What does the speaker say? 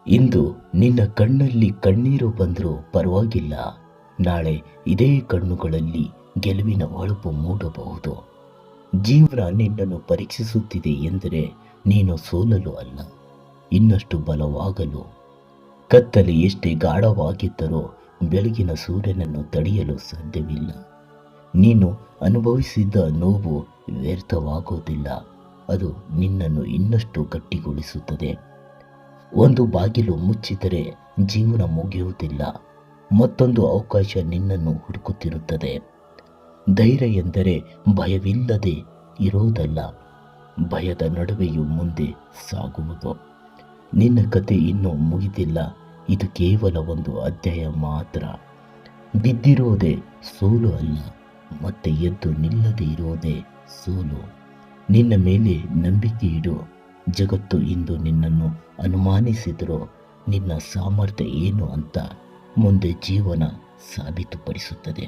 ಇಂದು ನಿನ್ನ ಕಣ್ಣಲ್ಲಿ ಕಣ್ಣೀರು ಬಂದರೂ ಪರವಾಗಿಲ್ಲ, ನಾಳೆ ಇದೇ ಕಣ್ಣುಗಳಲ್ಲಿ ಗೆಲುವಿನ ಹೊಳಪು ಮೂಡಬಹುದು. ಜೀವನ ನಿನ್ನನ್ನು ಪರೀಕ್ಷಿಸುತ್ತಿದೆ ಎಂದರೆ ನೀನು ಸೋಲಲು ಅಲ್ಲ, ಇನ್ನಷ್ಟು ಬಲವಾಗಲು. ಕತ್ತಲೆ ಎಷ್ಟೇ ಗಾಢವಾಗಿದ್ದರೂ ಬೆಳಗಿನ ಸೂರ್ಯನನ್ನು ತಡೆಯಲು ಸಾಧ್ಯವಿಲ್ಲ. ನೀನು ಅನುಭವಿಸಿದ ನೋವು ವ್ಯರ್ಥವಾಗುವುದಿಲ್ಲ, ಅದು ನಿನ್ನನ್ನು ಇನ್ನಷ್ಟು ಗಟ್ಟಿಗೊಳಿಸುತ್ತದೆ. ಒಂದು ಬಾಗಿಲು ಮುಚ್ಚಿದರೆ ಜೀವನ ಮುಗಿಯುವುದಿಲ್ಲ, ಮತ್ತೊಂದು ಅವಕಾಶ ನಿನ್ನನ್ನು ಹುಡುಕುತ್ತಿರುತ್ತದೆ. ಧೈರ್ಯ ಎಂದರೆ ಭಯವಿಲ್ಲದೆ ಇರೋದಲ್ಲ, ಭಯದ ನಡುವೆಯೂ ಮುಂದೆ ಸಾಗುವುದು. ನಿನ್ನ ಕತೆ ಇನ್ನೂ ಮುಗಿದಿಲ್ಲ, ಇದು ಕೇವಲ ಒಂದು ಅಧ್ಯಾಯ ಮಾತ್ರ. ಬಿದ್ದಿರೋದೇ ಸೋಲು ಅಲ್ಲ, ಮತ್ತೆ ಎದ್ದು ನಿಲ್ಲದೆ ಇರೋದೇ ಸೋಲು. ನಿನ್ನ ಮೇಲೆ ನಂಬಿಕೆ ಇಡು. ಜಗತ್ತು ಇಂದು ನಿನ್ನನ್ನು ಅನುಮಾನಿಸಿದರೂ ನಿನ್ನ ಸಾಮರ್ಥ್ಯ ಏನು ಅಂತ ಮುಂದೆ ಜೀವನ ಸಾಬೀತುಪಡಿಸುತ್ತದೆ.